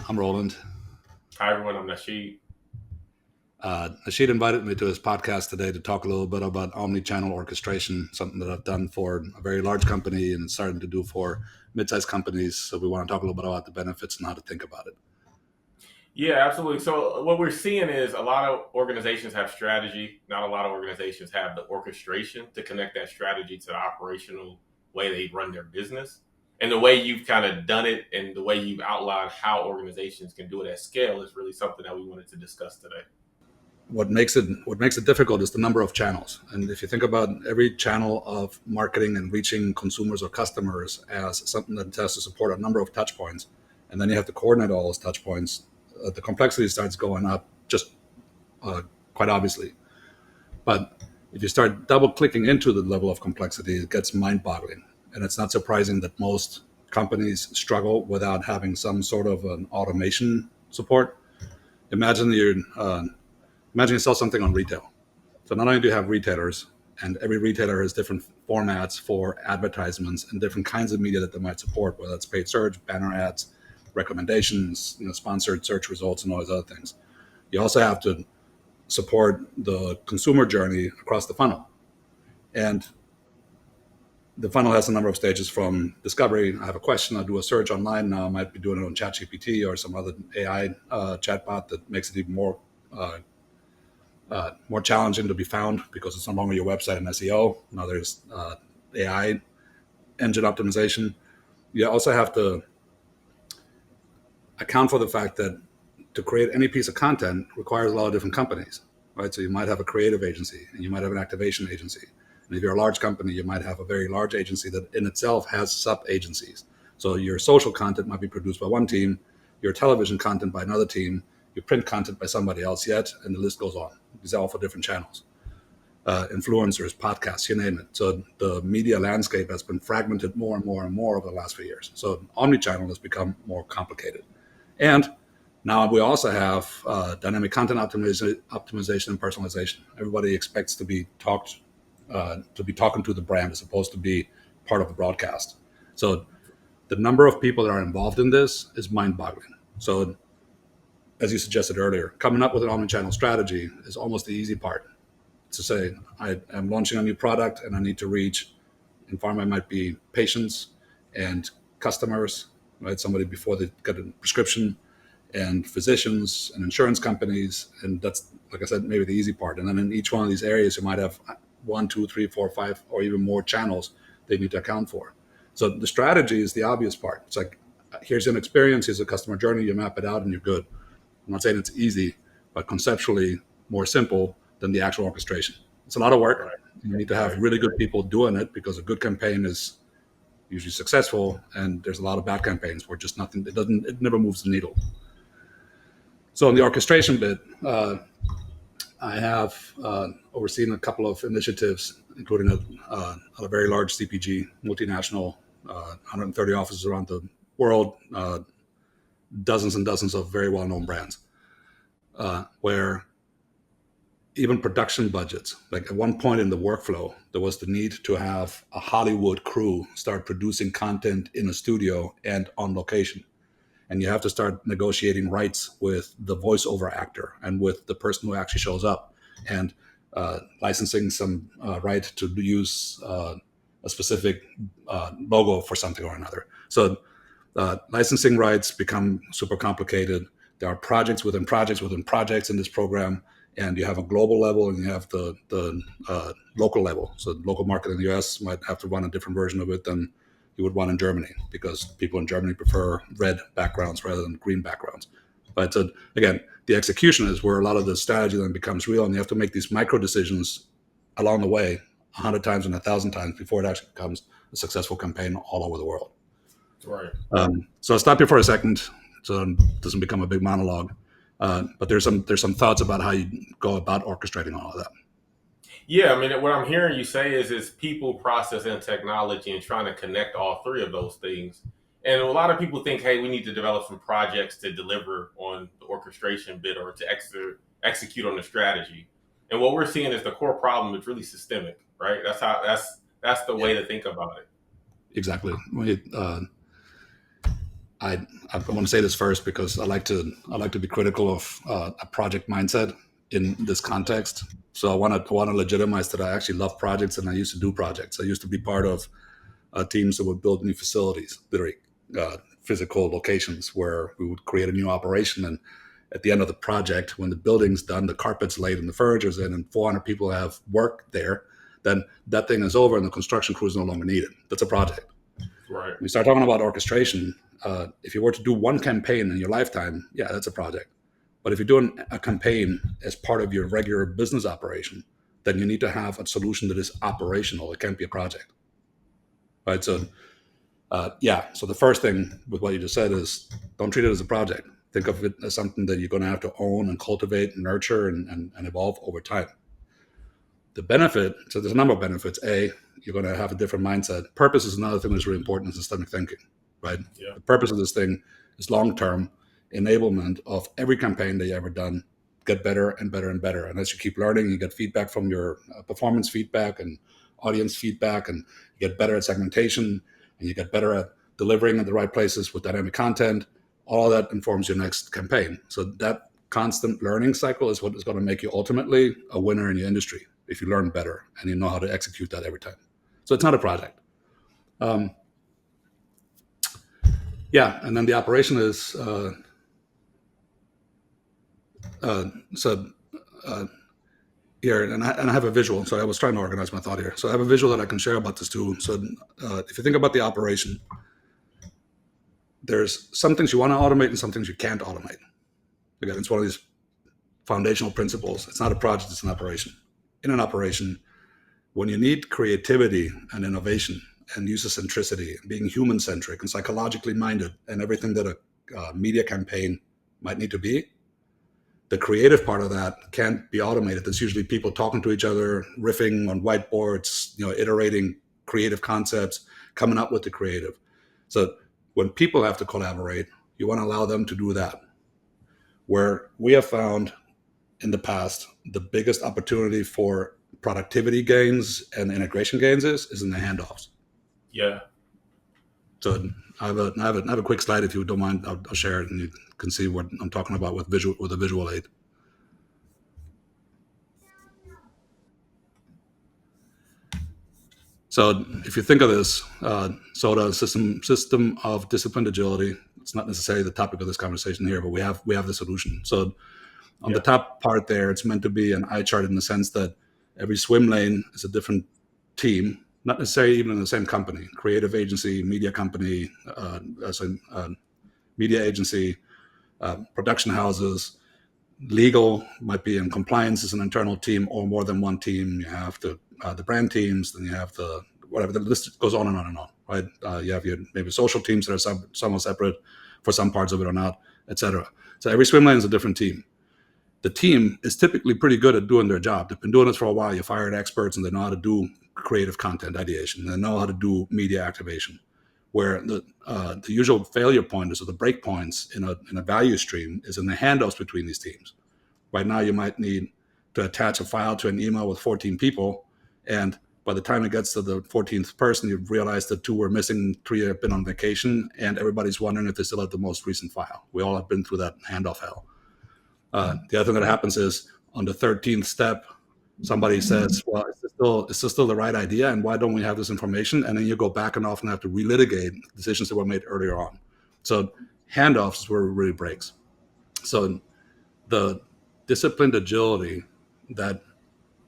I'm Rolland. Hi, everyone. I'm Nasheed. Nasheed invited me to his podcast today to talk a little bit about omnichannel orchestration, something that I've done for a very large company and starting to do for mid-sized companies. So we want to talk a little bit about the benefits and how to think about it. Yeah, absolutely. So, what we're seeing is a lot of organizations have strategy. Not a lot of organizations have the orchestration to connect that strategy to the operational way they run their business. And the way you've kind of done it and the way you've outlined how organizations can do it at scale is really something that we wanted to discuss today. What makes it difficult is the number of channels. And if you think about every channel of marketing and reaching consumers or customers as something that has to support a number of touch points, and then you have to coordinate all those touch points, the complexity starts going up just uh, quite obviously. But if you start double clicking into the level of complexity, it gets mind boggling. And it's not surprising that most companies struggle without having some sort of an automation support. Imagine imagine you sell something on retail. So not only do you have retailers, and every retailer has different formats for advertisements and different kinds of media that they might support, whether it's paid search, banner ads, recommendations, sponsored search results, and all those other things. You also have to support the consumer journey across the funnel. And the funnel has a number of stages from discovery. I have a question, I do a search online. Now I might be doing it on ChatGPT or some other AI chatbot that makes it even more challenging to be found because it's no longer your website and SEO. Now there's AI engine optimization. You also have to account for the fact that to create any piece of content requires a lot of different companies, right? So you might have a creative agency and you might have an activation agency. And if you're a large company, you might have a very large agency that in itself has sub agencies. So your social content might be produced by one team, your television content by another team, your print content by somebody else yet, and the list goes on. These are all for different channels. Influencers, podcasts, you name it. So the media landscape has been fragmented more and more and more over the last few years. So omnichannel has become more complicated. And now we also have dynamic content optimization and personalization. Everybody expects to be talking to the brand as opposed to be part of the broadcast. So the number of people that are involved in this is mind-boggling. So as you suggested earlier, coming up with an omnichannel strategy is almost the easy part. To say I am launching a new product and I need to reach, in pharma, it might be patients and customers, right? Somebody before they get a prescription, and physicians and insurance companies. And that's, like I said, maybe the easy part. And then in each one of these areas, you might have one, two, three, four, five, or even more channels they need to account for. So the strategy is the obvious part. It's like, here's an experience, here's a customer journey, you map it out and you're good. I'm not saying it's easy, but conceptually more simple than the actual orchestration. It's a lot of work. Right. You need to have Right. really good people doing it because a good campaign is usually successful, and there's a lot of bad campaigns where just nothing. It never moves the needle. So in the orchestration bit, I have overseen a couple of initiatives, including a very large CPG multinational, 130 offices around the world, dozens and dozens of very well-known brands, where even production budgets, like at one point in the workflow, there was the need to have a Hollywood crew start producing content in a studio and on location. And you have to start negotiating rights with the voiceover actor and with the person who actually shows up, and licensing some right to use a specific logo for something or another. So licensing rights become super complicated. There are projects within projects within projects in this program, and you have a global level and you have the local level. So the local market in the US might have to run a different version of it than you would run in Germany, because people in Germany prefer red backgrounds rather than green backgrounds. But again, the execution is where a lot of the strategy then becomes real, and you have to make these micro decisions along the way 100 times and 1,000 times before it actually becomes a successful campaign all over the world. Right. So I'll stop here for a second so it doesn't become a big monologue. But there's some thoughts about how you go about orchestrating all of that. Yeah, I mean, what I'm hearing you say is people, process, and technology, and trying to connect all three of those things. And a lot of people think, hey, we need to develop some projects to deliver on the orchestration bit or to execute on the strategy. And what we're seeing is the core problem is really systemic, right? That's the Yeah, way to think about it. exactly. I want to say this first because I like to be critical of a project mindset in this context. So I want to legitimize that I actually love projects and I used to do projects. I used to be part of teams that would build new facilities, literally physical locations where we would create a new operation. And at the end of the project, when the building's done, the carpet's laid and the furniture's in, and 400 people have worked there, then that thing is over and the construction crew is no longer needed. That's a project. Right. When we start talking about orchestration, if you were to do one campaign in your lifetime, yeah, that's a project. But if you're doing a campaign as part of your regular business operation, then you need to have a solution that is operational. It can't be a project, right? So, So the first thing with what you just said is don't treat it as a project. Think of it as something that you're going to have to own and cultivate and nurture and evolve over time. The benefit, so there's a number of benefits. A, you're going to have a different mindset. Purpose is another thing that's really important in systemic thinking, right? Yeah. The purpose of this thing is long-term enablement of every campaign that you ever done get better and better and better. And as you keep learning, you get feedback from your performance feedback and audience feedback, and you get better at segmentation, and you get better at delivering in the right places with dynamic content. All of that informs your next campaign. So that constant learning cycle is what is going to make you ultimately a winner in your industry if you learn better and you know how to execute that every time. So it's not a project. And then the operation is here, and I have a visual. So I was trying to organize my thought here. So I have a visual that I can share about this too. So if you think about the operation, there's some things you want to automate and some things you can't automate. Again, it's one of these foundational principles. It's not a project, it's an operation. In an operation, when you need creativity and innovation and user centricity, being human centric and psychologically minded, and everything that a media campaign might need to be, the creative part of that can't be automated. There's usually people talking to each other, riffing on whiteboards, iterating creative concepts, coming up with the creative. So when people have to collaborate, you want to allow them to do that. Where we have found in the past, the biggest opportunity for productivity gains and integration gains is in the handoffs. Yeah. So I have a quick slide if you don't mind. I'll share it and you can see what I'm talking about with a visual aid. So if you think of this, so the system of disciplined agility, it's not necessarily the topic of this conversation here, but we have the solution. So on the top part there, it's meant to be an eye chart in the sense that every swim lane is a different team, not necessarily even in the same company. Creative agency, media company, media agency, production houses, legal might be in compliance as an internal team or more than one team. You have the brand teams, then you have the whatever. The list goes on and on and on, right? You have your maybe social teams that are somewhat separate for some parts of it or not, etc. So every swim lane is a different team. The team is typically pretty good at doing their job. They've been doing this for a while. You fired experts and they know how to do creative content ideation. They know how to do media activation. Where the usual failure point is, or the break points in a value stream, is in the handoffs between these teams. Right now, you might need to attach a file to an email with 14 people, and by the time it gets to the 14th person, you've realized that 2 were missing, 3 have been on vacation, and everybody's wondering if they still have the most recent file. We all have been through that handoff hell. The other thing that happens is on the 13th step, somebody says, well, is this still the right idea? And why don't we have this information? And then you go back and often have to relitigate decisions that were made earlier on. So handoffs is where it really breaks. So the disciplined agility that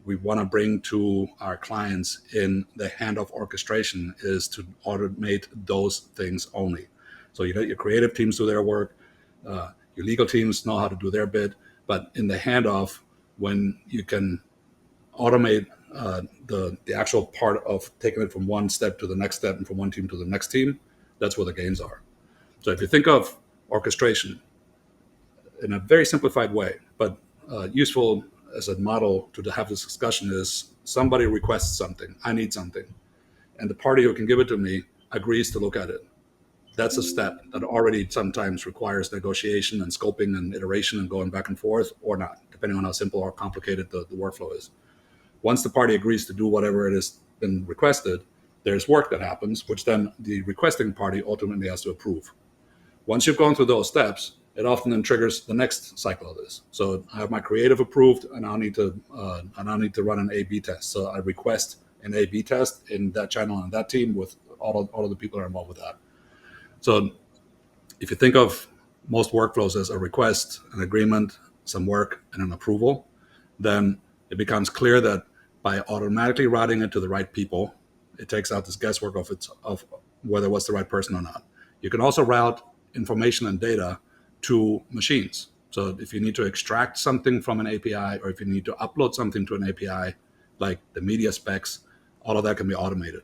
we want to bring to our clients in the handoff orchestration is to automate those things only. So you let your creative teams do their work, your legal teams know how to do their bit, but in the handoff, when you can automate the actual part of taking it from one step to the next step and from one team to the next team, that's where the gains are. So if you think of orchestration in a very simplified way, but useful as a model to have this discussion, is somebody requests something, I need something, and the party who can give it to me agrees to look at it. That's a step that already sometimes requires negotiation and scoping and iteration and going back and forth, or not, depending on how simple or complicated the workflow is. Once the party agrees to do whatever it has been requested, there's work that happens, which then the requesting party ultimately has to approve. Once you've gone through those steps, it often then triggers the next cycle of this. So I have my creative approved, and I'll need to run an A/B test. So I request an A/B test in that channel and that team with all of the people that are involved with that. So if you think of most workflows as a request, an agreement, some work, and an approval, then it becomes clear that by automatically routing it to the right people, it takes out this guesswork of whether it was the right person or not. You can also route information and data to machines. So if you need to extract something from an API, or if you need to upload something to an API, like the media specs, all of that can be automated.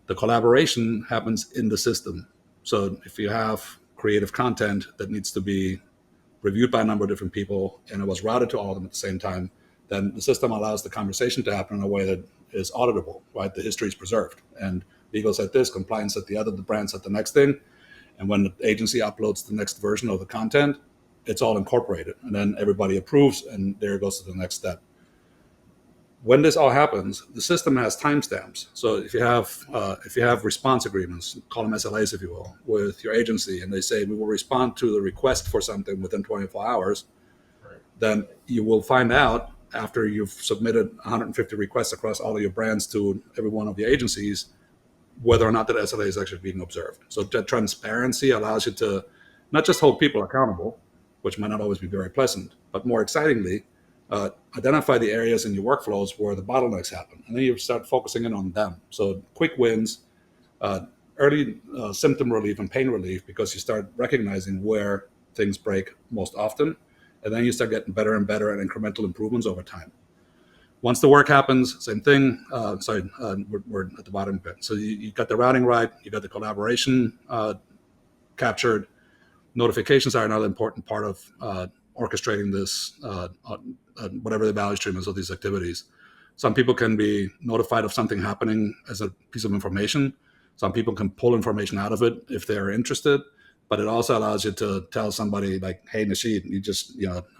The collaboration happens in the system. So if you have creative content that needs to be reviewed by a number of different people and it was routed to all of them at the same time, then the system allows the conversation to happen in a way that is auditable, right? The history is preserved. And legal said this, compliance said the other, the brand said the next thing. And when the agency uploads the next version of the content, it's all incorporated. And then everybody approves, and there it goes to the next step. When this all happens, the system has timestamps. So if you have response agreements, call them SLAs if you will, with your agency, and they say we will respond to the request for something within 24 hours, Right. then you will find out after you've submitted 150 requests across all of your brands to every one of your agencies whether or not that SLA is actually being observed. So that transparency allows you to not just hold people accountable, which might not always be very pleasant, but more excitingly, identify the areas in your workflows where the bottlenecks happen, and then you start focusing in on them. So quick wins, uh, early symptom relief and pain relief, because you start recognizing where things break most often, and then you start getting better and better and incremental improvements over time. Once the work happens, same thing. We're at the bottom bit. So you got the routing right, you got the collaboration captured. Notifications are another important part of orchestrating this, whatever the value stream is of these activities. Some people can be notified of something happening as a piece of information. Some people can pull information out of it if they're interested. But it also allows you to tell somebody like, hey, Nasheed,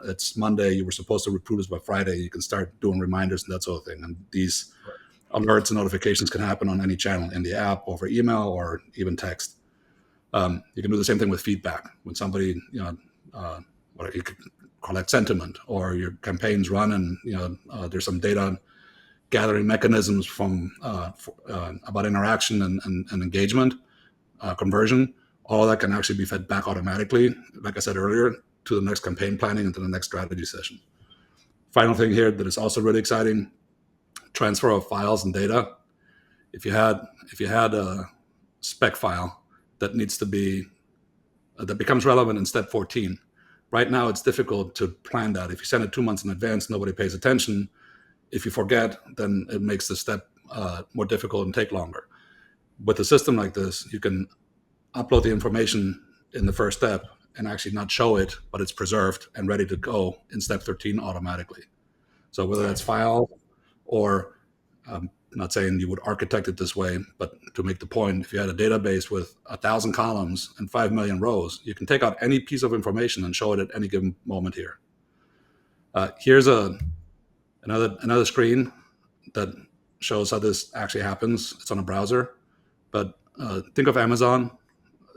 it's Monday. You were supposed to approve this by Friday. You can start doing reminders and that sort of thing. And these alerts and notifications can happen on any channel in the app, over email, or even text. You can do the same thing with feedback. When somebody, what you could call that sentiment, or your campaigns run and, there's some data gathering mechanisms from about interaction and engagement, conversion. All that can actually be fed back automatically, like I said earlier, to the next campaign planning and to the next strategy session. Final thing here that is also really exciting: transfer of files and data. If you had a spec file that needs to be that becomes relevant in step 14, right now it's difficult to plan that. If you send it 2 months in advance, nobody pays attention. If you forget, then it makes the step more difficult and take longer. With a system like this, you can upload the information in the first step and actually not show it, but it's preserved and ready to go in step 13 automatically. So whether that's file or not saying you would architect it this way, but to make the point, if you had a database with 1,000 columns and 5 million rows, you can take out any piece of information and show it at any given moment here. Here's another screen that shows how this actually happens. It's on a browser, but think of Amazon.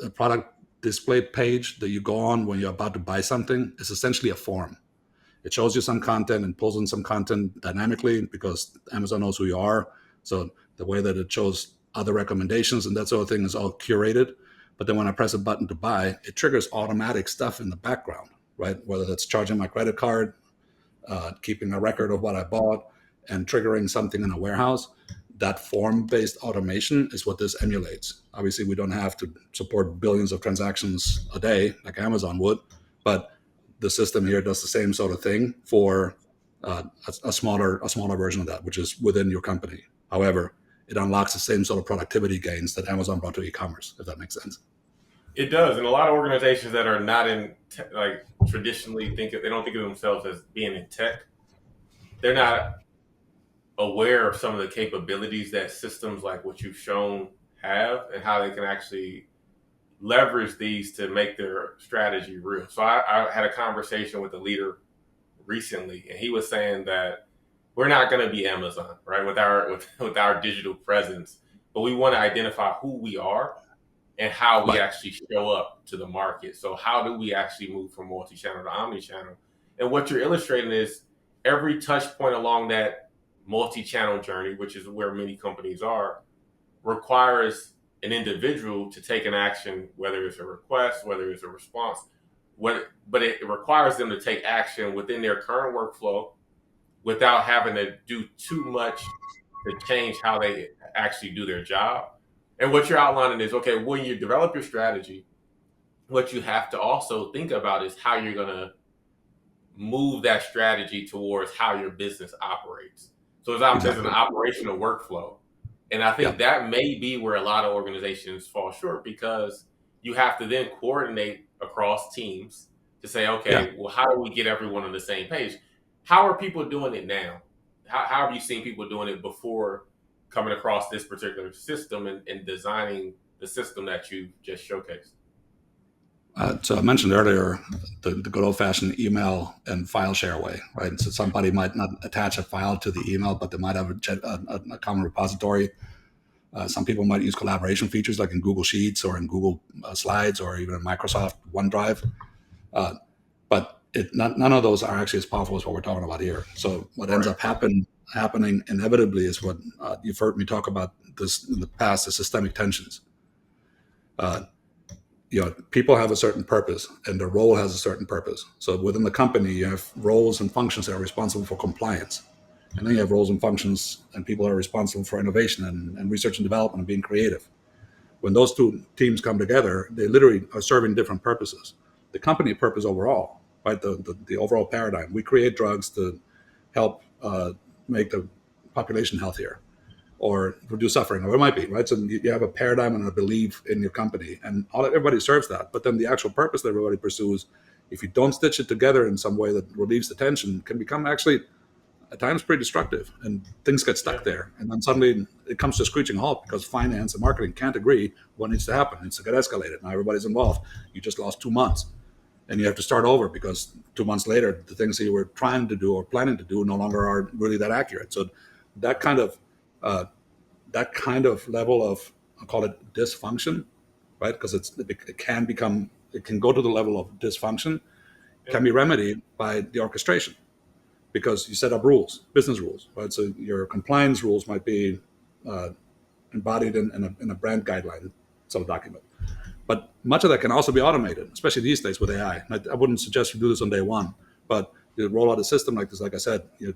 A product display page that you go on when you're about to buy something is essentially a form. It shows you some content and pulls in some content dynamically because Amazon knows who you are. So the way that it shows other recommendations and that sort of thing is all curated. But then when I press a button to buy, it triggers automatic stuff in the background, right? Whether that's charging my credit card, keeping a record of what I bought, and triggering something in a warehouse. That form-based automation is what this emulates. Obviously, we don't have to support billions of transactions a day like Amazon would, but the system here does the same sort of thing for a smaller version of that, which is within your company. However, it unlocks the same sort of productivity gains that Amazon brought to e-commerce, if that makes sense. It does, and a lot of organizations that are not in like traditionally they don't think of themselves as being in tech. They're not aware of some of the capabilities that systems like what you've shown have, and how they can actually leverage these to make their strategy real. So I had a conversation with a leader recently, and he was saying that we're not going to be Amazon, right, with our digital presence, but we want to identify who we are and how we Right. actually show up to the market. So how do we actually move from multi-channel to omni-channel? And what you're illustrating is every touch point along that multi-channel journey, which is where many companies are, requires an individual to take an action, whether it's a request, whether it's a response, but it requires them to take action within their current workflow without having to do too much to change how they actually do their job. And what you're outlining is okay, when you develop your strategy, what you have to also think about is how you're going to move that strategy towards how your business operates. So there's an Exactly. operational workflow. And I think Yep. that may be where a lot of organizations fall short because you have to then coordinate across teams to say, Yeah. okay, well, how do we get everyone on the same page? How are people doing it now? How have you seen people doing it before coming across this particular system and designing the system that you just showcased? So I mentioned earlier the good old fashioned email and file share way, right? So somebody might not attach a file to the email, but they might have a common repository. Some people might use collaboration features like in Google Sheets or in Google Slides or even in Microsoft OneDrive. Uh, but none of those are actually as powerful as what we're talking about here. So what ends Right. up happening inevitably is what you've heard me talk about this in the past: the systemic tensions. Uh, People have a certain purpose and their role has a certain purpose. So within the company, you have roles and functions that are responsible for compliance. And then you have roles and functions and people that are responsible for innovation and research and development and being creative. When those two teams come together, they literally are serving different purposes. The company purpose overall, right? The overall paradigm. We create drugs to help make the population healthier or reduce suffering, or it might be, right? So you have a paradigm and a belief in your company, and everybody serves that. But then the actual purpose that everybody pursues, if you don't stitch it together in some way that relieves the tension, can become actually at times pretty destructive, and things get Yeah. stuck there. And then suddenly it comes to a screeching halt because finance and marketing can't agree what needs to happen. It needs to get escalated. Now everybody's involved. You just lost 2 months, and you have to start over because 2 months later, the things that you were trying to do or planning to do no longer are really that accurate. So that kind of uh, that kind of level of, I'll call it dysfunction, right? Because it can go to the level of dysfunction, Yeah. can be remedied by the orchestration because you set up rules, business rules, right? So your compliance rules might be uh, embodied in a brand guideline, sort of document. But much of that can also be automated, especially these days with AI. I wouldn't suggest you do this on day one, but you roll out a system like this, like I said, you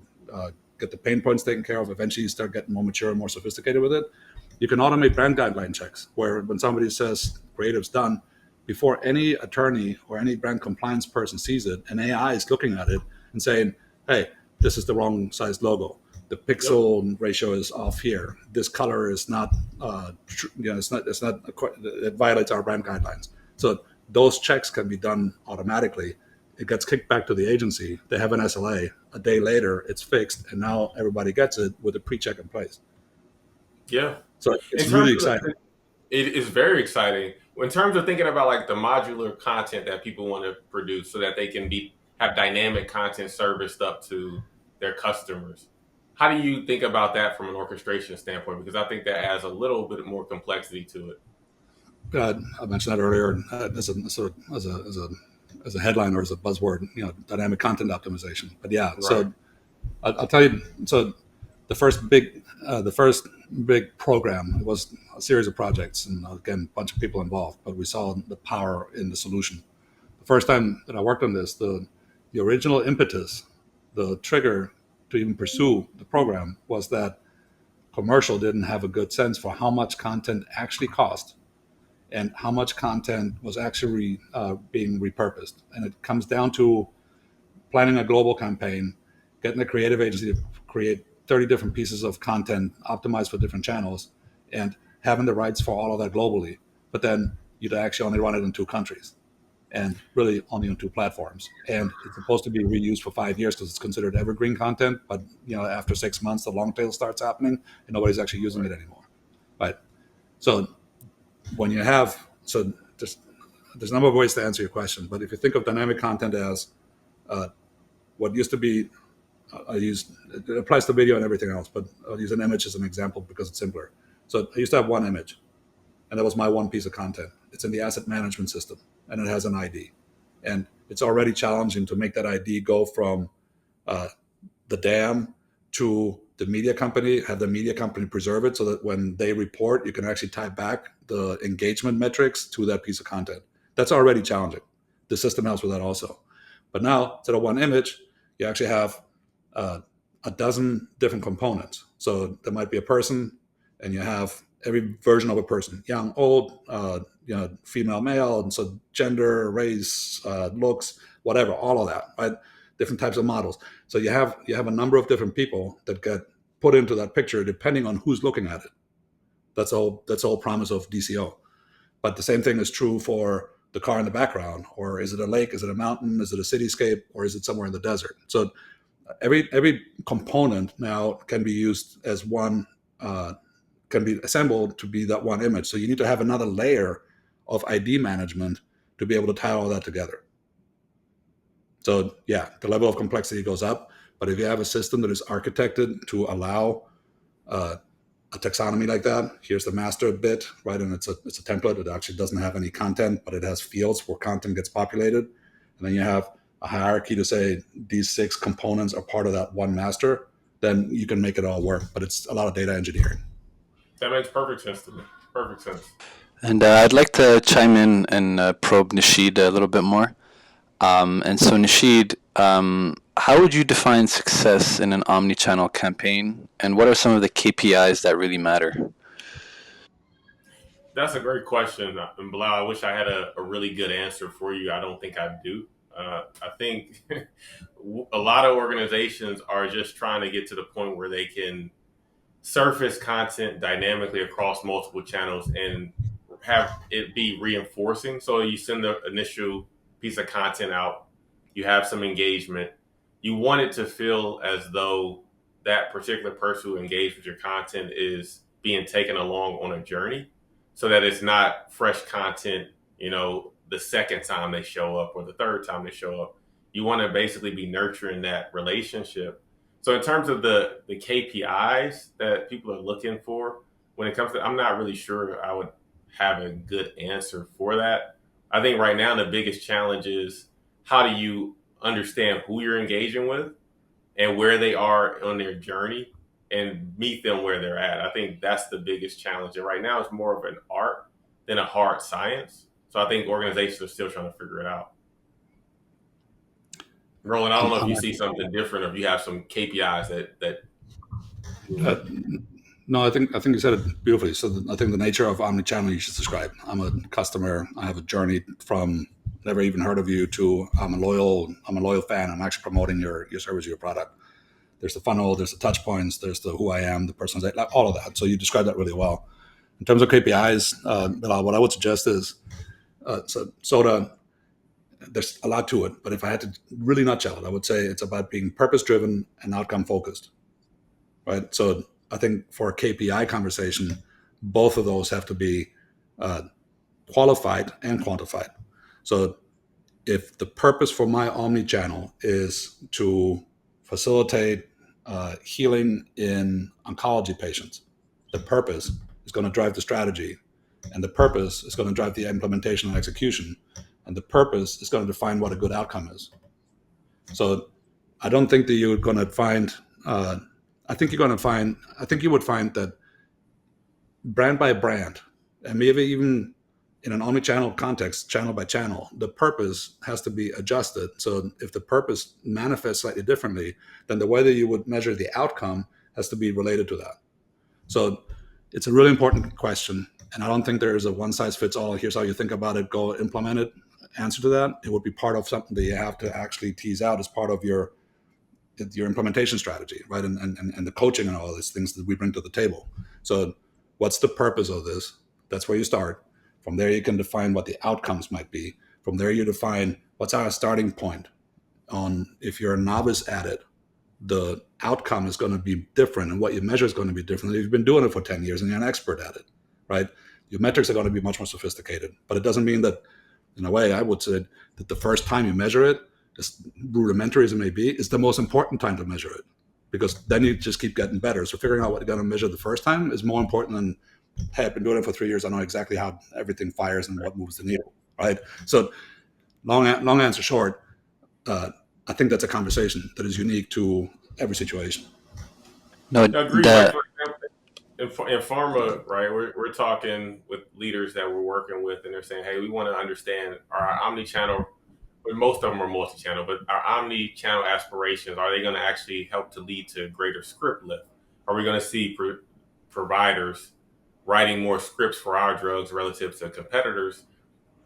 get the pain points taken care of. Eventually, you start getting more mature and more sophisticated with it. You can automate brand guideline checks where when somebody says creative's done, before any attorney or any brand compliance person sees it, an AI is looking at it and saying, hey, this is the wrong size logo. The Yep. pixel ratio is off here. This color is not, it's not, it violates our brand guidelines. So those checks can be done automatically. It gets kicked back to the agency. They have an SLA. A day later, it's fixed, and now everybody gets it with a pre-check in place. Yeah. So In it's terms really of exciting. it is very exciting in terms of thinking about like the modular content that people want to produce so that they can be have dynamic content serviced up to their customers. How do you think about that from an orchestration standpoint? Because I think that adds a little bit more complexity to it. I mentioned that earlier as a headline or as a buzzword, dynamic content optimization. But yeah, Right. so I'll tell you. So the first big program was a series of projects, and again, a bunch of people involved. But we saw the power in the solution. The first time that I worked on this, the original impetus, the trigger to even pursue the program was that commercial didn't have a good sense for how much content actually cost and how much content was actually being repurposed. And it comes down to planning a global campaign, getting a creative agency to create 30 different pieces of content optimized for different channels, and having the rights for all of that globally. But then you'd actually only run it in 2 countries and really only on 2 platforms. And it's supposed to be reused for 5 years because it's considered evergreen content. But after 6 months, the long tail starts happening and nobody's actually using Right. it anymore. Right. So when you have so there's a number of ways to answer your question, but if you think of dynamic content as what used to be, I use it applies to video and everything else, but I'll use an image as an example because it's simpler. So I used to have one image, and that was my one piece of content. It's in the asset management system, and it has an ID. And it's already challenging to make that ID go from the dam to the media company, have the media company preserve it so that when they report, you can actually tie back the engagement metrics to that piece of content. That's already challenging. The system helps with that also. But now, instead of one image, you actually have a dozen different components. So there might be a person, and you have every version of a person, young, old, female, male, and so gender, race, looks, whatever, all of that, right? Different types of models. So you have a number of different people that get put into that picture depending on who's looking at it. That's all promise of DCO. But the same thing is true for the car in the background, or is it a lake, is it a mountain, is it a cityscape, or is it somewhere in the desert? So every component now can be used as one, can be assembled to be that one image. So you need to have another layer of ID management to be able to tie all that together. So yeah, the level of complexity goes up, but if you have a system that is architected to allow a taxonomy like that, here's the master bit, right? And it's a template. It actually doesn't have any content, but it has fields where content gets populated. And then you have a hierarchy to say these 6 components are part of that one master, then you can make it all work. But it's a lot of data engineering. That makes perfect sense to me. Perfect sense. And I'd like to chime in and probe Nasheed a little bit more. And so, Nasheed, how would you define success in an omnichannel campaign? And what are some of the KPIs that really matter? That's a great question. And Bilal, I wish I had a really good answer for you. I don't think I do. I think a lot of organizations are just trying to get to the point where they can surface content dynamically across multiple channels and have it be reinforcing. So you send the initial piece of content out, you have some engagement, you want it to feel as though that particular person who engaged with your content is being taken along on a journey, so that it's not fresh content, the second time they show up or the third time they show up. You want to basically be nurturing that relationship. So in terms of the KPIs that people are looking for, when it comes to, I'm not really sure I would have a good answer for that. I think right now the biggest challenge is, how do you understand who you're engaging with and where they are on their journey and meet them where they're at. I think that's the biggest challenge. And right now it's more of an art than a hard science. So I think organizations are still trying to figure it out. Rolland, I don't know if you see something different, or if you have some KPIs that. No, I think you said it beautifully. So I think the nature of omnichannel you should describe. I'm a customer. I have a journey from never even heard of you to I'm a loyal fan. I'm actually promoting your service, your product. There's the funnel, there's the touch points, there's the who I am, the personalization, all of that. So you described that really well. In terms of KPIs, what I would suggest is, there's a lot to it, but if I had to really nutshell it, I would say it's about being purpose-driven and outcome-focused, right? So I think for a KPI conversation, both of those have to be qualified and quantified. So if the purpose for my omni-channel is to facilitate healing in oncology patients, the purpose is going to drive the strategy, and the purpose is going to drive the implementation and execution, and the purpose is going to define what a good outcome is. So I don't think that you're going to find, I think you would find that brand by brand, and maybe even in an omnichannel context, channel by channel, the purpose has to be adjusted. So if the purpose manifests slightly differently, then the way that you would measure the outcome has to be related to that. So it's a really important question. And I don't think there is a one size fits all. Here's how you think about it, go implement it. Answer to that. It would be part of something that you have to actually tease out as part of your implementation strategy, right? And the coaching and all these things that we bring to the table. So what's the purpose of this? That's where you start. From there, you can define what the outcomes might be. From there, you define what's our starting point on if you're a novice at it, the outcome is going to be different and what you measure is going to be different. If you've been doing it for 10 years and you're an expert at it, right? Your metrics are going to be much more sophisticated. But it doesn't mean that, in a way, I would say that the first time you measure it, as rudimentary as it may be, is the most important time to measure it, because then you just keep getting better. So figuring out what you're going to measure the first time is more important than hey, I've been doing it for 3 years. I know exactly how everything fires and what moves the needle, right? So long answer short, I think that's a conversation that is unique to every situation. No, I agree. Like the for example, in pharma, right? We're talking with leaders that we're working with, and they're saying, "Hey, we want to understand our omni-channel." But most of them are multi-channel, but our omni-channel aspirations, are they going to actually help to lead to greater script lift? Are we going to see providers writing more scripts for our drugs relative to competitors?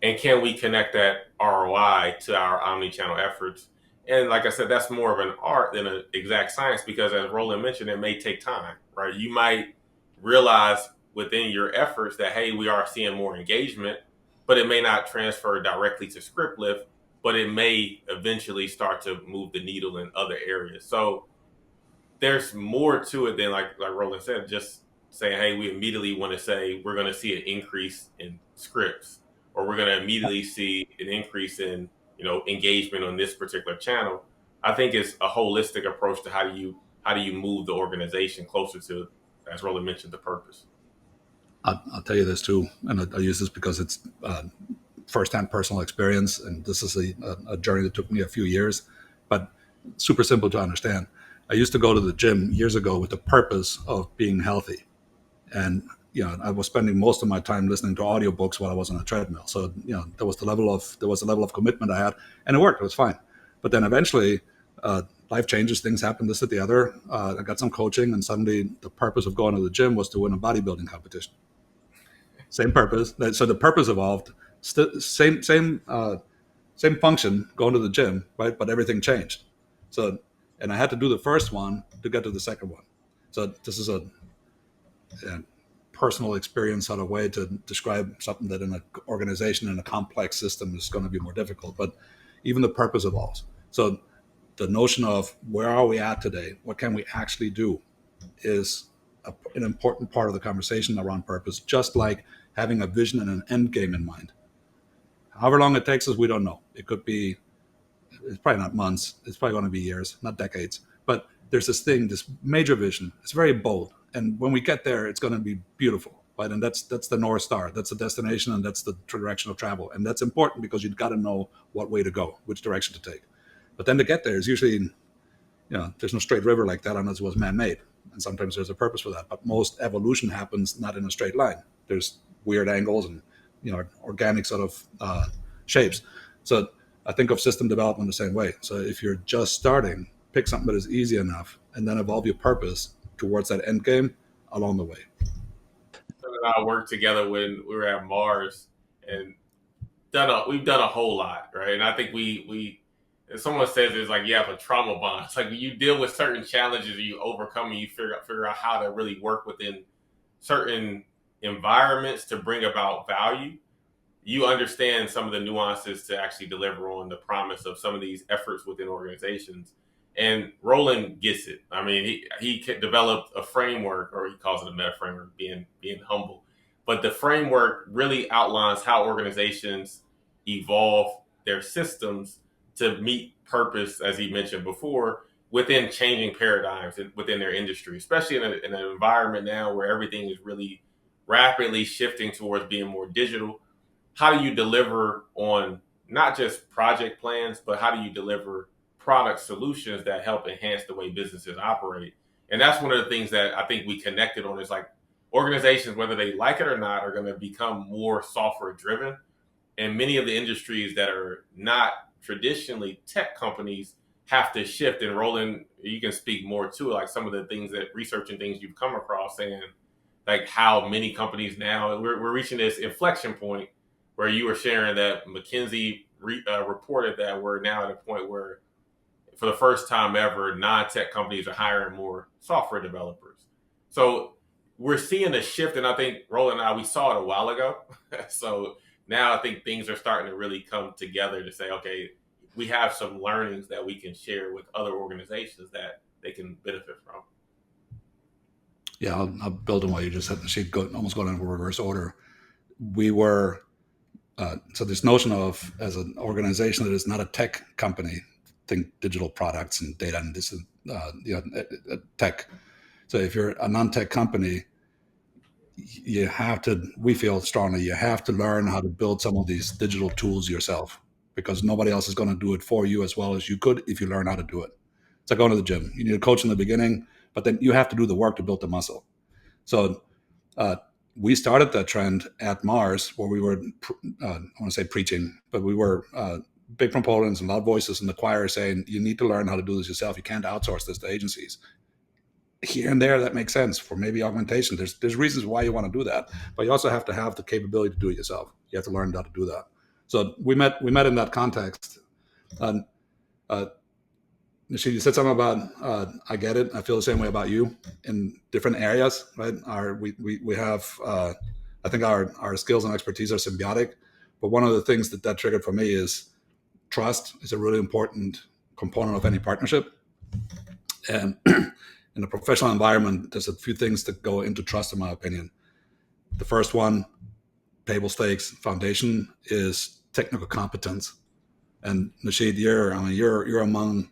And can we connect that ROI to our omni-channel efforts? And like I said, that's more of an art than an exact science, because as Rolland mentioned, it may take time, right? You might realize within your efforts that, hey, we are seeing more engagement, but it may not transfer directly to script lift, but it may eventually start to move the needle in other areas. So there's more to it than like Rolland said, just saying, hey, we immediately want to say we're going to see an increase in scripts, or we're going to immediately see an increase in engagement on this particular channel. I think it's a holistic approach to how do you move the organization closer to, as Rolland mentioned, the purpose. I'll tell you this too, and I use this because it's firsthand personal experience, and this is a journey that took me a few years, but super simple to understand. I used to go to the gym years ago with the purpose of being healthy, and I was spending most of my time listening to audiobooks while I was on a treadmill. So there was a level of commitment I had, and it worked. It was fine. But then eventually, life changes, things happen, this or the other. I got some coaching, and suddenly the purpose of going to the gym was to win a bodybuilding competition. Same purpose. So the purpose evolved. Same function, going to the gym, right? But everything changed. So, and I had to do the first one to get to the second one. So this is a personal experience sort of way to describe something that in an organization, in a complex system, is going to be more difficult. But even the purpose evolves. So the notion of where are we at today? What can we actually do is an important part of the conversation around purpose, just like having a vision and an end game in mind. However long it takes us, we don't know. It could be, it's probably not months. It's probably going to be years, not decades. But there's this thing, this major vision. It's very bold. And when we get there, it's going to be beautiful, right? And that's the North Star. That's the destination, and that's the direction of travel. And that's important because you've got to know what way to go, which direction to take. But then to get there is usually, there's no straight river like that unless it was man-made. And sometimes there's a purpose for that. But most evolution happens not in a straight line. There's weird angles and, organic sort of shapes. So I think of system development the same way. So if you're just starting, pick something that is easy enough and then evolve your purpose towards that end game along the way. And I worked together when we were at Mars, and we've done a whole lot, right? And I think we if someone says it's like you have a trauma bond, it's like when you deal with certain challenges, you overcome and you figure out how to really work within certain environments to bring about value. You understand some of the nuances to actually deliver on the promise of some of these efforts within organizations. And Rolland gets it. I mean, he developed a framework, or he calls it a meta framework, being humble. But the framework really outlines how organizations evolve their systems to meet purpose, as he mentioned before, within changing paradigms within their industry, especially in an environment now where everything is really rapidly shifting towards being more digital. How do you deliver on not just project plans, but how do you deliver product solutions that help enhance the way businesses operate? And that's one of the things that I think we connected on, is like organizations, whether they like it or not, are going to become more software driven. And many of the industries that are not traditionally tech companies have to shift. And Rolland, you can speak more to it, like some of the things that researching things you've come across, saying like how many companies now, we're reaching this inflection point where you were sharing that McKinsey reported that we're now at a point where, for the first time ever, non-tech companies are hiring more software developers. So we're seeing a shift, and I think Rolland and I, we saw it a while ago. So now I think things are starting to really come together to say, okay, we have some learnings that we can share with other organizations that they can benefit from. Yeah, I'll build on what you just said. She'd almost going in reverse order. We were so this notion of, as an organization that is not a tech company, think digital products and data, and this is tech. So if you're a non-tech company, you have to, we feel strongly, you have to learn how to build some of these digital tools yourself, because nobody else is going to do it for you as well as you could if you learn how to do it. It's like going to the gym. You need a coach in the beginning, but then you have to do the work to build the muscle. So uh, we started that trend at Mars, where we were, I want to say preaching, but we were big proponents and loud voices in the choir saying, you need to learn how to do this yourself. You can't outsource this to agencies. Here and there, that makes sense for maybe augmentation. There's reasons why you want to do that, but you also have to have the capability to do it yourself. You have to learn how to do that. So we met in that context. And uh, Nasheed, you said something about I get it. I feel the same way about you in different areas, right? We have I think our skills and expertise are symbiotic, but one of the things that triggered for me is trust is a really important component of any partnership. And in a professional environment, there's a few things that go into trust, in my opinion. The first one, table stakes foundation, is technical competence. And Nasheed, you're among.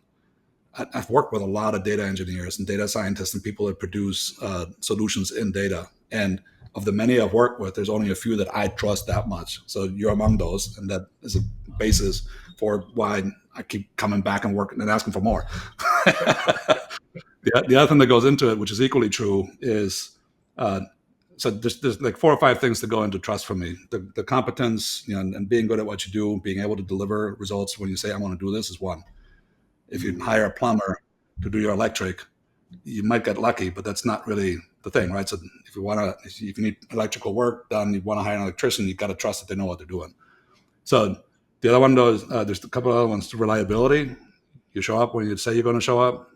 I've worked with a lot of data engineers and data scientists and people that produce solutions in data. And of the many I've worked with, there's only a few that I trust that much. So you're among those, and that is a basis for why I keep coming back and working and asking for more. The other thing that goes into it, which is equally true, is so there's like 4 or 5 things that go into trust for me. The competence, and being good at what you do, being able to deliver results when you say I want to do this is one. If you hire a plumber to do your electric, you might get lucky, but that's not really the thing, right? So if you need electrical work done, you want to hire an electrician, you got to trust that they know what they're doing. So the other one, there's a couple of other ones. Reliability. You show up when you say you're going to show up.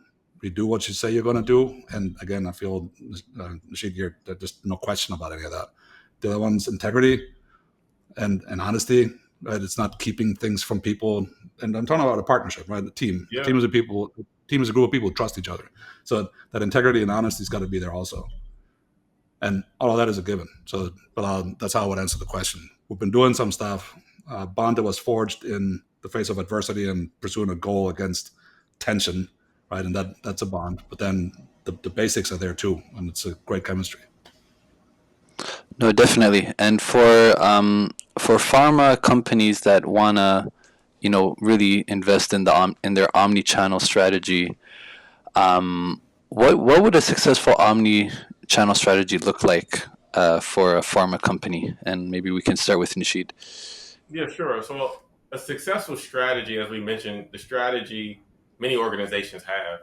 You do what you say you're going to do. And again, I feel, Nasheed, there's just no question about any of that. The other one's integrity and honesty, right? It's not keeping things from people. And I'm talking about a partnership, right? The team. Yeah. The team is a people. Team is a group of people who trust each other. So that integrity and honesty's got to be there also. And all of that is a given. So, but that's how I would answer the question. We've been doing some stuff. Bond that was forged in the face of adversity and pursuing a goal against tension, right? And that's a bond. But then the basics are there too, and it's a great chemistry. No, definitely. And for pharma companies that wanna, really invest in in their omni-channel strategy, what would a successful omni-channel strategy look like for a pharma company? And maybe we can start with Nasheed. Yeah, sure. So a successful strategy, as we mentioned, the strategy many organizations have,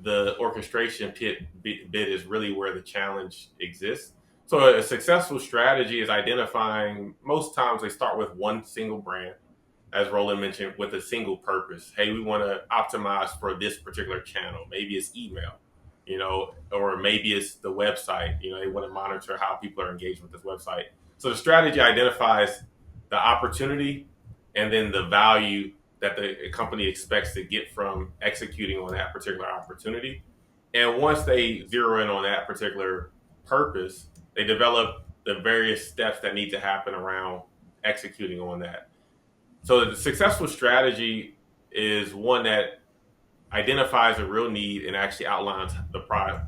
the orchestration bit is really where the challenge exists. So a successful strategy is identifying, most times they start with one single brand, as Rolland mentioned, with a single purpose. Hey, we want to optimize for this particular channel. Maybe it's email, or maybe it's the website. They want to monitor how people are engaged with this website. So the strategy identifies the opportunity and then the value that the company expects to get from executing on that particular opportunity. And once they zero in on that particular purpose, they develop the various steps that need to happen around executing on that. So the successful strategy is one that identifies a real need and actually outlines the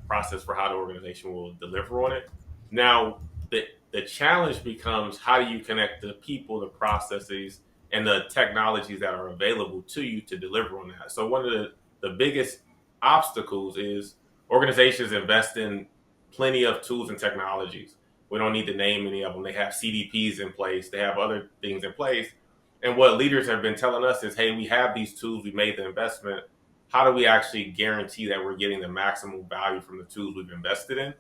process for how the organization will deliver on it. Now, the challenge becomes, how do you connect the people, the processes, and the technologies that are available to you to deliver on that? So one of the biggest obstacles is organizations invest in plenty of tools and technologies. We don't need to name any of them. They have CDPs in place. They have other things in place. And what leaders have been telling us is, hey, we have these tools. We made the investment. How do we actually guarantee that we're getting the maximum value from the tools we've invested in?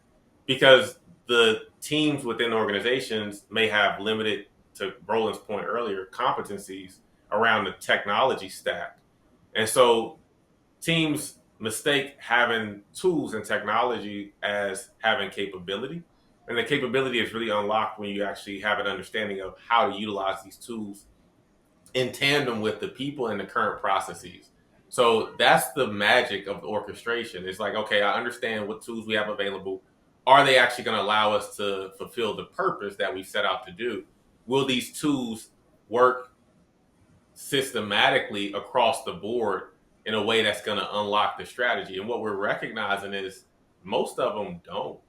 Because the teams within organizations may have limited, to Roland's point earlier, competencies around the technology stack. And so teams mistake having tools and technology as having capability. And the capability is really unlocked when you actually have an understanding of how to utilize these tools in tandem with the people and the current processes. So that's the magic of orchestration. It's like, okay, I understand what tools we have available. Are they actually going to allow us to fulfill the purpose that we set out to do? Will these tools work systematically across the board in a way that's going to unlock the strategy? And what we're recognizing is most of them don't.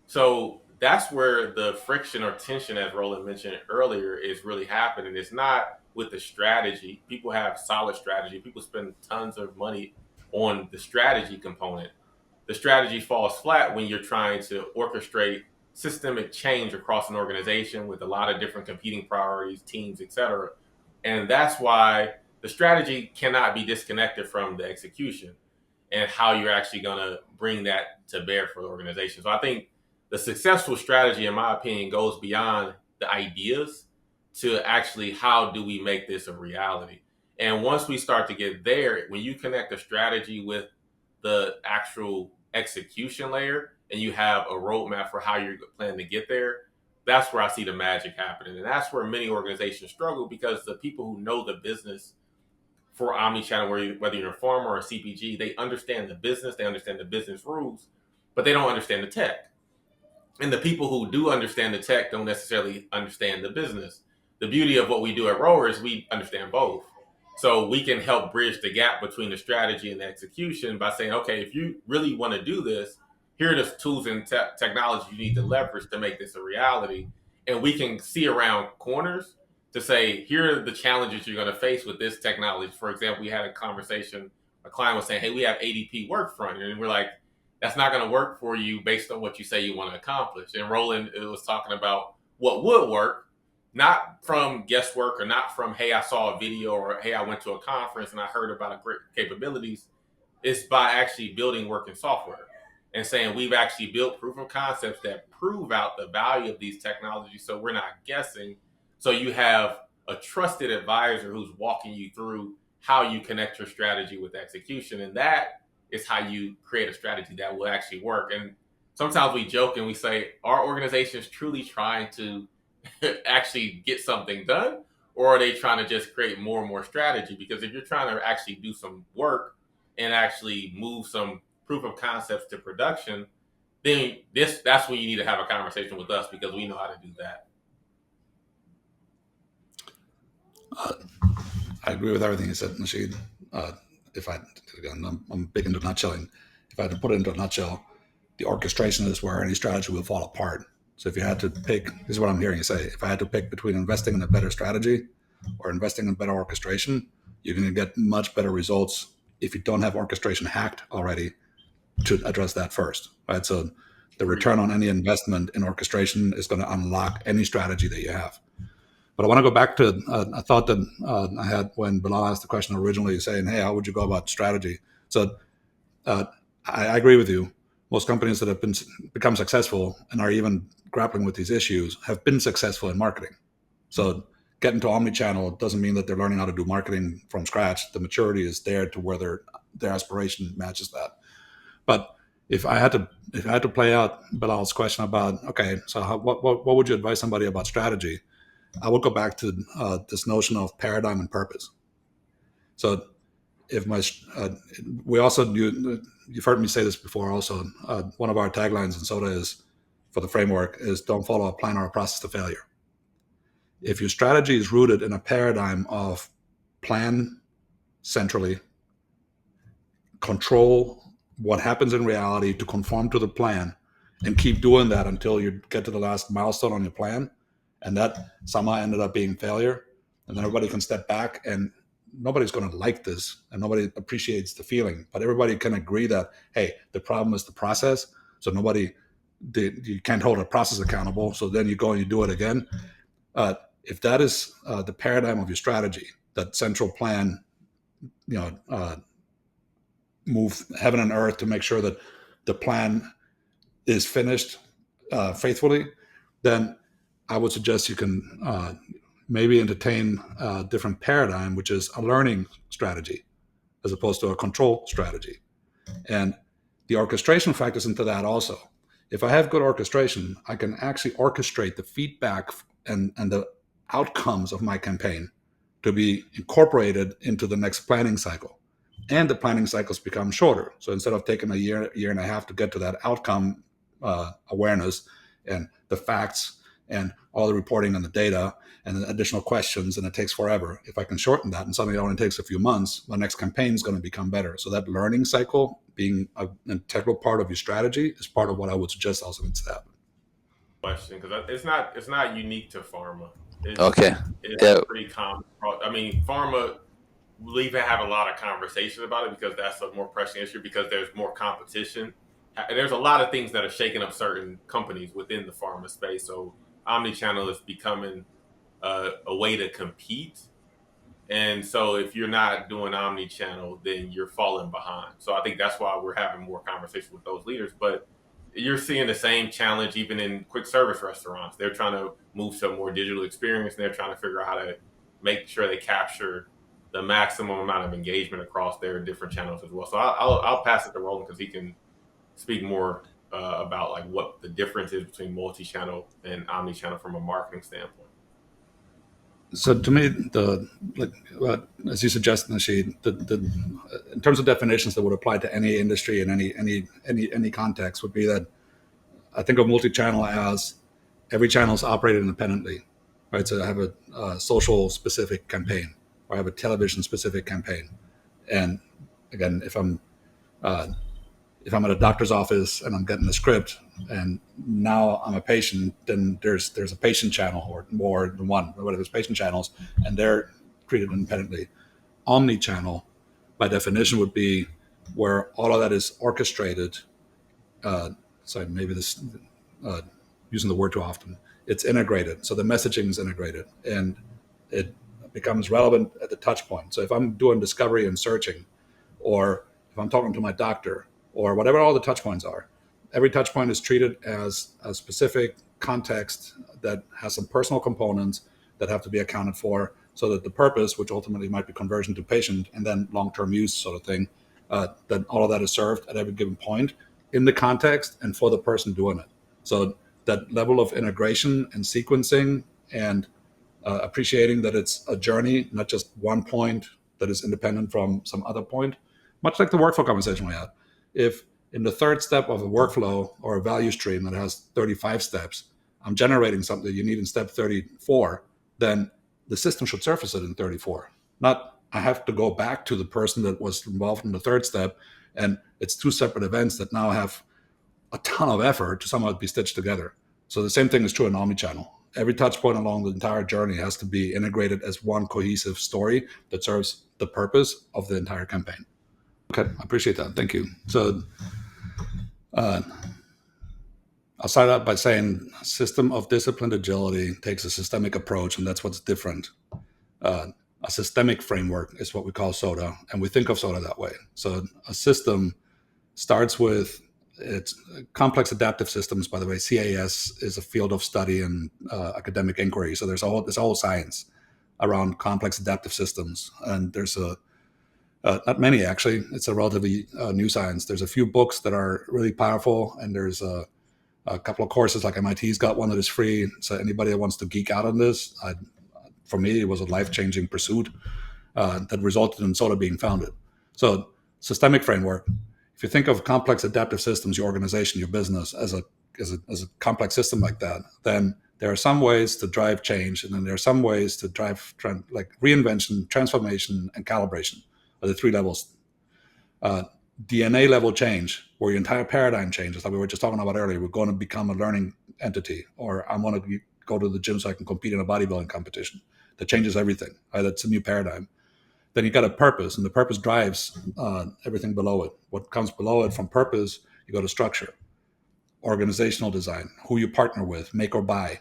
So that's where the friction or tension, as Roland mentioned earlier, is really happening. It's not with the strategy. People have solid strategy. People spend tons of money on the strategy component. The strategy falls flat when you're trying to orchestrate systemic change across an organization with a lot of different competing priorities, teams, etc. And that's why the strategy cannot be disconnected from the execution and how you're actually going to bring that to bear for the organization. So I think the successful strategy, in my opinion, goes beyond the ideas to actually how do we make this a reality. And once we start to get there, when you connect a strategy with the actual execution layer and you have a roadmap for how you're planning to get there, that's where I see the magic happening. And that's where many organizations struggle, because the people who know the business for omnichannel, whether you're a pharma or a CPG, they understand the business, they understand the business rules, but they don't understand the tech. And the people who do understand the tech don't necessarily understand the business. The beauty of what we do at Rower is we understand both. So we can help bridge the gap between the strategy and the execution by saying, okay, if you really want to do this, here are the tools and technology you need to leverage to make this a reality. And we can see around corners to say, here are the challenges you're going to face with this technology. For example, we had a conversation, a client was saying, hey, we have ADP Workfront. And we're like, that's not going to work for you based on what you say you want to accomplish. And Roland was talking about what would work, not from guesswork or not from, hey, I saw a video or, hey, I went to a conference and I heard about great capabilities. It's by actually building working software and saying we've actually built proof of concepts that prove out the value of these technologies. So we're not guessing. So you have a trusted advisor who's walking you through how you connect your strategy with execution. And that is how you create a strategy that will actually work. And sometimes we joke and we say, are organizations truly trying to actually get something done? Or are they trying to just create more and more strategy? Because if you're trying to actually do some work and actually move some proof of concepts to production, then that's when you need to have a conversation with us, because we know how to do that. I agree with everything you said, Nasheed. If I, again, I'm big into nutshelling. If I had to put it into a nutshell, the orchestration is where any strategy will fall apart. So if you had to pick, this is what I'm hearing you say, if I had to pick between investing in a better strategy or investing in better orchestration, you're going to get much better results if you don't have orchestration hacked already to address that first, right? So the return on any investment in orchestration is going to unlock any strategy that you have. But I want to go back to a thought that I had when Bilal asked the question originally, saying, hey, how would you go about strategy? So I agree with you. Most companies that have become successful and are even grappling with these issues have been successful in marketing. So getting to omnichannel doesn't mean that they're learning how to do marketing from scratch. The maturity is there to where their aspiration matches that. But if I had to play out Bilal's question about, okay, so what would you advise somebody about strategy? I would go back to this notion of paradigm and purpose. So if we also, you've heard me say this before also, one of our taglines in Soda is, for the framework, is don't follow a plan or a process to failure. If your strategy is rooted in a paradigm of plan centrally, control what happens in reality to conform to the plan, and keep doing that until you get to the last milestone on your plan, and that somehow ended up being failure, and then everybody can step back, and nobody's going to like this and nobody appreciates the feeling, but everybody can agree that, hey, the problem is the process. So you can't hold a process accountable. So then you go and you do it again. If that is the paradigm of your strategy, that central plan, move heaven and earth to make sure that the plan is finished faithfully, then I would suggest you can maybe entertain a different paradigm, which is a learning strategy as opposed to a control strategy. And the orchestration factors into that also. If I have good orchestration, I can actually orchestrate the feedback and the outcomes of my campaign to be incorporated into the next planning cycle. And the planning cycles become shorter. So instead of taking a year and a half to get to that outcome awareness and the facts and all the reporting and the data and the additional questions, and it takes forever. If I can shorten that and suddenly it only takes a few months, the next campaign is going to become better. So that learning cycle being an integral part of your strategy is part of what I would suggest also needs to happen. question because it's not unique to pharma. Okay. It's Yeah. pretty common. I mean, pharma we even have a lot of conversations about it because that's a more pressing issue because there's more competition. And there's a lot of things that are shaking up certain companies within the pharma space. So omnichannel is becoming a way to compete. And so if you're not doing omni-channel, then you're falling behind. So I think that's why we're having more conversations with those leaders. But you're seeing the same challenge even in quick service restaurants. They're trying to move to a more digital experience, and they're trying to figure out how to make sure they capture the maximum amount of engagement across their different channels as well. So I'll pass it to Roland because he can speak more about like what the difference is between multi-channel and omni-channel from a marketing standpoint. So to me, as you suggest, Nasheed, in terms of definitions that would apply to any industry in any context would be that I think of multi-channel as every channel is operated independently, right? So I have a social specific campaign, or I have a television specific campaign, and again, uh, if I'm at a doctor's office and I'm getting a script, and now I'm a patient, then there's a patient channel or more than one, or whatever, there's patient channels, and they're treated independently. Omni-channel, by definition, would be where all of that is orchestrated. Sorry, maybe this using the word too often. It's integrated, so the messaging is integrated, and it becomes relevant at the touch point. So if I'm doing discovery and searching, or if I'm talking to my doctor, or whatever all the touch points are, every touch point is treated as a specific context that has some personal components that have to be accounted for, so that the purpose, which ultimately might be conversion to patient and then long-term use sort of thing, that all of that is served at every given point in the context and for the person doing it. So that level of integration and sequencing and appreciating that it's a journey, not just one point that is independent from some other point, much like the workflow conversation we had. If in the third step of a workflow or a value stream that has 35 steps, I'm generating something that you need in step 34, then the system should surface it in 34. Not I have to go back to the person that was involved in the third step, and it's two separate events that now have a ton of effort to somehow be stitched together. So the same thing is true in omnichannel. Every touch point along the entire journey has to be integrated as one cohesive story that serves the purpose of the entire campaign. Okay, I appreciate that. Thank you. So I'll start out by saying system of disciplined agility takes a systemic approach, and that's what's different. A systemic framework is what we call SOTA, and we think of SOTA that way. So a system starts with its complex adaptive systems. By the way, CAS is a field of study and academic inquiry. So there's this whole science around complex adaptive systems, and there's not many actually. It's a relatively new science. There's a few books that are really powerful, and there's a couple of courses like MIT's got one that is free. So anybody that wants to geek out on this, for me, it was a life-changing pursuit that resulted in SOTA being founded. So systemic framework. If you think of complex adaptive systems, your organization, your business as a complex system like that, then there are some ways to drive change, and then there are some ways to drive like reinvention, transformation, and calibration are the three levels. DNA level change, where your entire paradigm changes, like we were just talking about earlier. We're going to become a learning entity, or I want to go to the gym so I can compete in a bodybuilding competition. That changes everything. Right? That's a new paradigm. Then you got a purpose, and the purpose drives everything below it. What comes below it from purpose, you go to structure, organizational design, who you partner with, make or buy,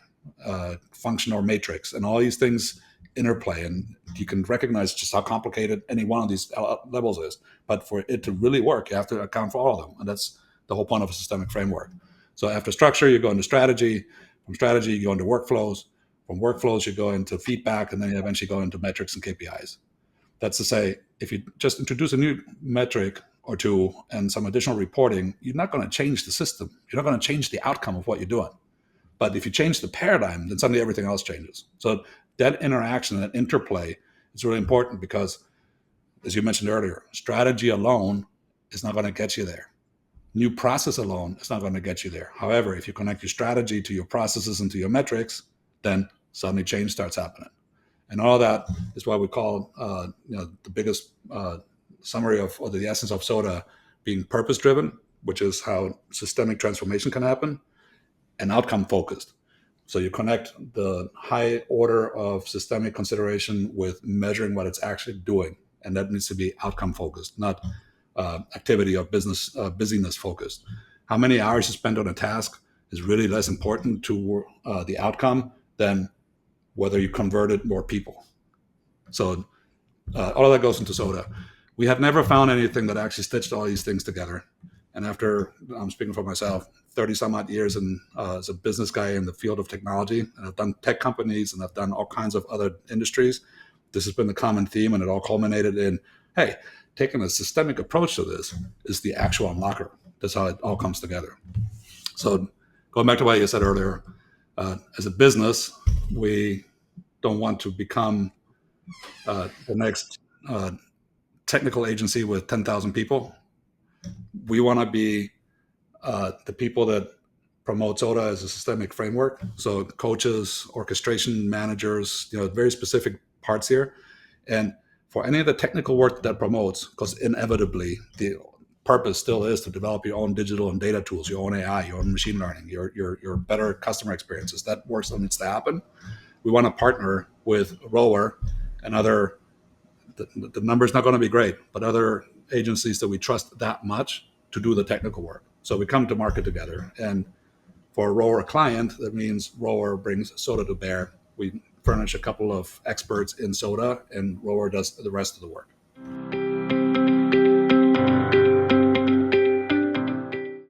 function or matrix, and all these things interplay. And you can recognize just how complicated any one of these levels is. But for it to really work, you have to account for all of them. And that's the whole point of a systemic framework. So after structure, you go into strategy. From strategy, you go into workflows. From workflows, you go into feedback, and then you eventually go into metrics and KPIs. That's to say, if you just introduce a new metric or two and some additional reporting, you're not going to change the system. You're not going to change the outcome of what you're doing. But if you change the paradigm, then suddenly everything else changes. So that interaction, that interplay is really important because, as you mentioned earlier, strategy alone is not going to get you there. New process alone is not going to get you there. However, if you connect your strategy to your processes and to your metrics, then suddenly change starts happening. And all that is what we call the biggest summary of, or the essence of SOTA being purpose-driven, which is how systemic transformation can happen. and outcome focused. So you connect the high order of systemic consideration with measuring what it's actually doing, and that needs to be outcome focused, not activity or business busyness focused. How many hours you spend on a task is really less important to the outcome than whether you converted more people. So all of that goes into soda. We have never found anything that actually stitched all these things together. And after, I'm speaking for myself, 30 some odd years as a business guy in the field of technology, and I've done tech companies and I've done all kinds of other industries, this has been the common theme, and it all culminated in, hey, taking a systemic approach to this is the actual unlocker. That's how it all comes together. So going back to what you said earlier, as a business, we don't want to become the next technical agency with 10,000 people. We want to be the people that promote soda as a systemic framework. So coaches, orchestration managers, very specific parts here. And for any of the technical work that promotes, because inevitably the purpose still is to develop your own digital and data tools, your own AI, your own machine learning, your better customer experiences. That work still needs to happen. We want to partner with Rower and other, the number's not going to be great, but other agencies that we trust that much to do the technical work. So we come to market together. And for a Rower client, that means Rower brings soda to bear. We furnish a couple of experts in soda, and Rower does the rest of the work.